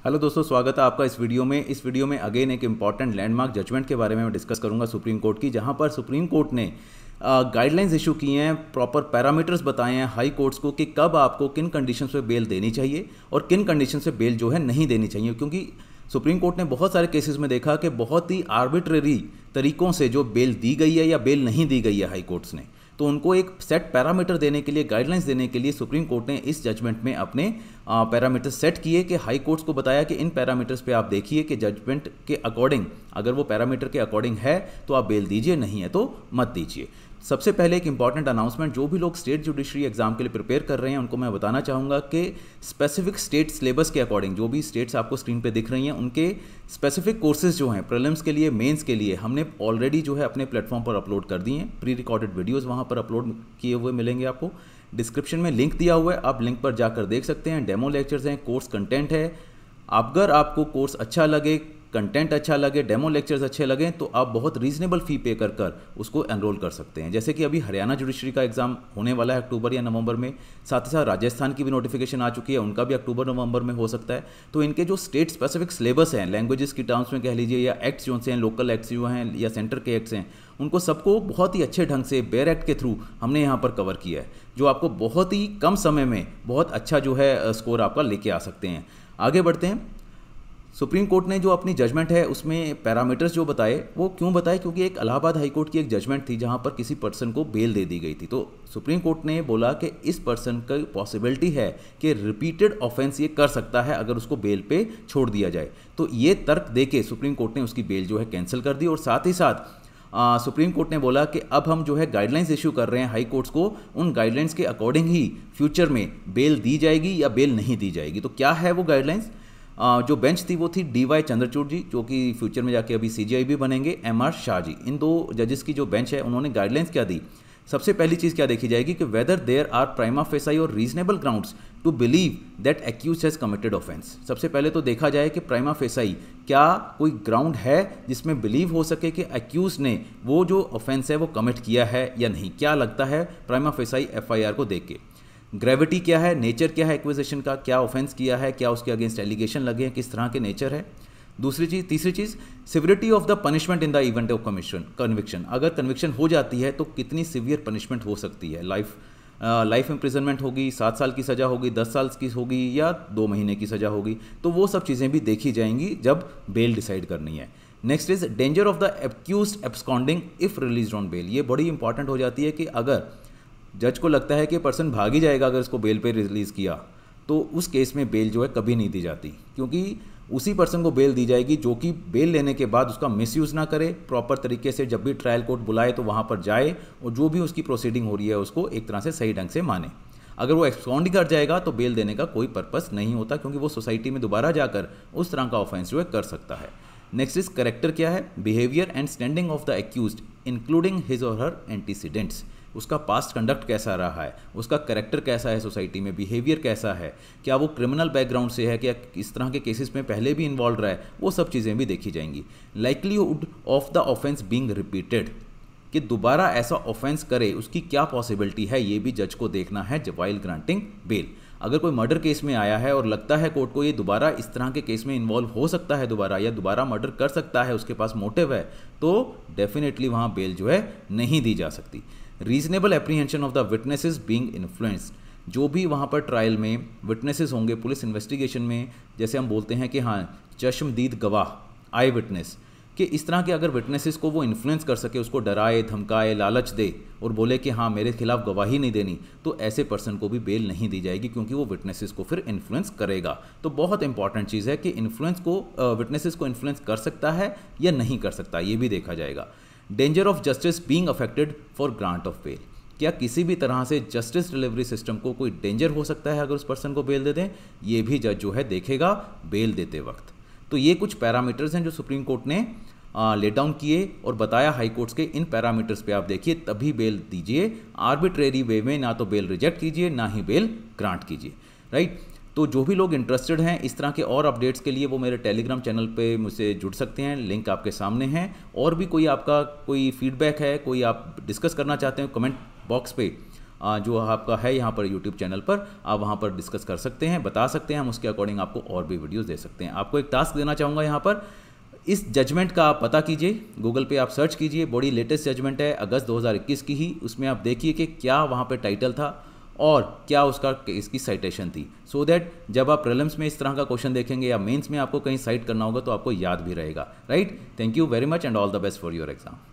Hello दोस्तों, स्वागत है आपका इस वीडियो में। इस वीडियो में अगेन एक इम्पॉर्टेंट लैंडमार्क जजमेंट के बारे में मैं डिस्कस करूंगा सुप्रीम कोर्ट की, जहां पर सुप्रीम कोर्ट ने गाइडलाइंस इशू की हैं, प्रॉपर पैरामीटर्स बताए हैं हाई कोर्ट्स को कि कब आपको किन कंडीशंस पे बेल देनी चाहिए और किन कंडीशंस पे बेल जो है नहीं देनी चाहिए। क्योंकि सुप्रीम कोर्ट ने बहुत सारे केसेस में देखा कि बहुत ही आर्बिट्रेरी तरीक़ों से जो बेल दी गई है या बेल नहीं दी गई है हाई कोर्ट्स ने, तो उनको एक सेट पैरामीटर देने के लिए, गाइडलाइंस देने के लिए सुप्रीम कोर्ट ने इस जजमेंट में अपने पैरामीटर्स सेट किए कि हाई कोर्ट्स को बताया कि इन पैरामीटर्स पे आप देखिए कि जजमेंट के अकॉर्डिंग, अगर वो पैरामीटर के अकॉर्डिंग है तो आप बेल दीजिए, नहीं है तो मत दीजिए। सबसे पहले एक इंपॉर्टेंट अनाउंसमेंट, जो भी लोग स्टेट जुडिशरी एग्जाम के लिए प्रिपेयर कर रहे हैं उनको मैं बताना चाहूँगा कि स्पेसिफिक स्टेट सिलेबस के अकॉर्डिंग, जो भी स्टेट्स आपको स्क्रीन पे दिख रही हैं उनके स्पेसिफिक कोर्सेज जो हैं प्रीलिम्स के लिए, मेंस के लिए, हमने ऑलरेडी जो है अपने प्लेटफॉर्म पर अपलोड कर दिए हैं। प्री रिकॉर्डेड वीडियोज़ वहाँ पर अपलोड किए हुए मिलेंगे आपको। डिस्क्रिप्शन में लिंक दिया हुआ है, आप लिंक पर जाकर देख सकते हैं। डेमो लेक्चर्स हैं, कोर्स कंटेंट है। अगर आपको कोर्स अच्छा लगे, कंटेंट अच्छा लगे, डेमो लेक्चर्स अच्छे लगें, तो आप बहुत रीजनेबल फ़ी पे कर कर उसको एनरोल कर सकते हैं। जैसे कि अभी हरियाणा जुडिशरी का एग्जाम होने वाला है अक्टूबर या नवंबर में, साथ ही साथ राजस्थान की भी नोटिफिकेशन आ चुकी है, उनका भी अक्टूबर नवंबर में हो सकता है। तो इनके जो स्टेट स्पेसिफिक सिलेबस हैं, लैंग्वेजेस की टर्म्स में कह लीजिए, या एक्ट्स जो हैं, लोकल एक्ट्स जो हैं या सेंटर के एक्ट्स हैं, उनको सबको बहुत ही अच्छे ढंग से बेयर एक्ट के थ्रू हमने यहाँ पर कवर किया है, जो आपको बहुत ही कम समय में बहुत अच्छा जो है स्कोर आपका लेके आ सकते हैं। आगे बढ़ते हैं। सुप्रीम कोर्ट ने जो अपनी जजमेंट है उसमें पैरामीटर्स जो बताए, वो क्यों बताए? क्योंकि एक इलाहाबाद हाई कोर्ट की एक जजमेंट थी जहां पर किसी पर्सन को बेल दे दी गई थी। तो सुप्रीम कोर्ट ने बोला कि इस पर्सन का पॉसिबिलिटी है कि रिपीटेड ऑफेंस ये कर सकता है अगर उसको बेल पे छोड़ दिया जाए। तो ये तर्क देके सुप्रीम कोर्ट ने उसकी बेल जो है कैंसिल कर दी। और साथ ही साथ सुप्रीम कोर्ट ने बोला कि अब हम जो है गाइडलाइंस इशू कर रहे हैं हाई कोर्ट्स को, उन गाइडलाइंस के अकॉर्डिंग ही फ्यूचर में बेल दी जाएगी या बेल नहीं दी जाएगी। तो क्या है वो गाइडलाइंस? जो बेंच थी वो थी DY चंद्रचूड़ जी, जो कि फ्यूचर में जाके अभी CJI भी बनेंगे, MR शाह जी। इन दो जजेस की जो बेंच है उन्होंने गाइडलाइंस क्या दी? सबसे पहली चीज़ क्या देखी जाएगी कि whether there are prima facie or reasonable grounds to believe that accused has committed offence. सबसे पहले तो देखा जाए कि प्राइमा फेसाई क्या कोई ग्राउंड है जिसमें बिलीव हो सके कि एक्यूज ने वो जो ऑफेंस है वो कमिट किया है या नहीं। क्या लगता है प्राइमा फेसाई FIR को देख के? ग्रेविटी क्या है, नेचर क्या है एक्विजिशन का, क्या ऑफेंस किया है, क्या उसके अगेंस्ट एलिगेशन लगे हैं, किस तरह के नेचर है। दूसरी चीज़, तीसरी चीज़, severity of the punishment in the event of conviction. अगर कन्विक्शन हो जाती है तो कितनी सिवियर पनिशमेंट हो सकती है? लाइफ इम्प्रिजनमेंट होगी, 7 साल की सज़ा होगी, 10 साल की होगी या 2 महीने की सज़ा होगी। तो वो सब चीज़ें भी देखी जाएंगी जब बेल डिसाइड करनी है। Next is danger of the accused absconding if release on bail. ये बड़ी इंपॉर्टेंट हो जाती है कि अगर जज को लगता है कि पर्सन भाग ही जाएगा अगर इसको बेल पे रिलीज़ किया, तो उस केस में बेल जो है कभी नहीं दी जाती, क्योंकि उसी पर्सन को बेल दी जाएगी जो कि बेल लेने के बाद उसका मिसयूज़ ना करे, प्रॉपर तरीके से जब भी ट्रायल कोर्ट बुलाए तो वहाँ पर जाए और जो भी उसकी प्रोसीडिंग हो रही है उसको एक तरह से सही ढंग से माने। अगर वो एक्सकॉन्ड कर जाएगा तो बेल देने का कोई पर्पस नहीं होता, क्योंकि वो सोसाइटी में दोबारा जाकर उस तरह का ऑफेंस जो है कर सकता है। नेक्स्ट इज करेक्टर क्या है? Behaviour and standing of the accused including his और हर एंटीसीडेंट्स। उसका पास्ट कंडक्ट कैसा रहा है, उसका करेक्टर कैसा है सोसाइटी में, बिहेवियर कैसा है, क्या वो क्रिमिनल बैकग्राउंड से है, क्या इस तरह के केसेस में पहले भी इन्वॉल्व रहा है, वो सब चीज़ें भी देखी जाएंगी। Likelihood of the offence being repeated, कि दोबारा ऐसा ऑफेंस करे उसकी क्या पॉसिबिलिटी है, ये भी जज को देखना है वाइल ग्रांटिंग बेल। अगर कोई मर्डर केस में आया है और लगता है कोर्ट को ये दोबारा इस तरह के केस में इन्वॉल्व हो सकता है दोबारा, या दोबारा मर्डर कर सकता है, उसके पास मोटिव है, तो डेफिनेटली वहाँ बेल जो है नहीं दी जा सकती। Reasonable apprehension of the witnesses being influenced. जो भी वहाँ पर ट्रायल में विटनेसेस होंगे, पुलिस इन्वेस्टिगेशन में, जैसे हम बोलते हैं कि हाँ चश्मदीद गवाह, आई विटनेस, कि इस तरह के अगर विटनेसेस को वो इन्फ्लुएंस कर सके, उसको डराए, धमकाए, लालच दे और बोले कि हाँ मेरे खिलाफ गवाही नहीं देनी, तो ऐसे पर्सन को भी बेल नहीं दी जाएगी, क्योंकि वो विटनेसेस को फिर इन्फ्लुएंस करेगा। तो बहुत इंपॉर्टेंट चीज़ है कि इन्फ्लुएंस को, विटनेसेस को इन्फ्लुएंस कर सकता है या नहीं कर सकता, ये भी देखा जाएगा। Danger of justice being affected for grant of bail. क्या किसी भी तरह से जस्टिस डिलीवरी सिस्टम को कोई डेंजर हो सकता है अगर उस पर्सन को बेल दे दें, ये भी जज जो है देखेगा बेल देते वक्त। तो ये कुछ पैरामीटर्स हैं जो सुप्रीम कोर्ट ने ले डाउन किए और बताया हाई कोर्ट्स के, इन पैरामीटर्स पे आप देखिए तभी बेल दीजिए। आर्बिट्रेरी वे में ना तो बेल रिजेक्ट कीजिए ना ही बेल ग्रांट कीजिए, राइट। तो जो भी लोग इंटरेस्टेड हैं इस तरह के और अपडेट्स के लिए, वो मेरे टेलीग्राम चैनल पे मुझसे जुड़ सकते हैं, लिंक आपके सामने है। और भी कोई आपका कोई फीडबैक है, कोई आप डिस्कस करना चाहते हैं, कमेंट बॉक्स पे जो आपका है यहाँ पर यूट्यूब चैनल पर, आप वहाँ पर डिस्कस कर सकते हैं, बता सकते हैं, हम उसके अकॉर्डिंग आपको और भी वीडियोज़ दे सकते हैं। आपको एक टास्क देना चाहूँगा यहाँ पर, इस जजमेंट का आप पता कीजिए, गूगल पे आप सर्च कीजिए, बड़ी लेटेस्ट जजमेंट है अगस्त 2021 की ही, उसमें आप देखिए कि क्या वहाँ पे टाइटल था और क्या उसका इसकी साइटेशन थी, सो दैट जब आप प्रीलिम्स में इस तरह का क्वेश्चन देखेंगे या मेंस में आपको कहीं साइट करना होगा तो आपको याद भी रहेगा, right. Thank you very much and all the best for your exam.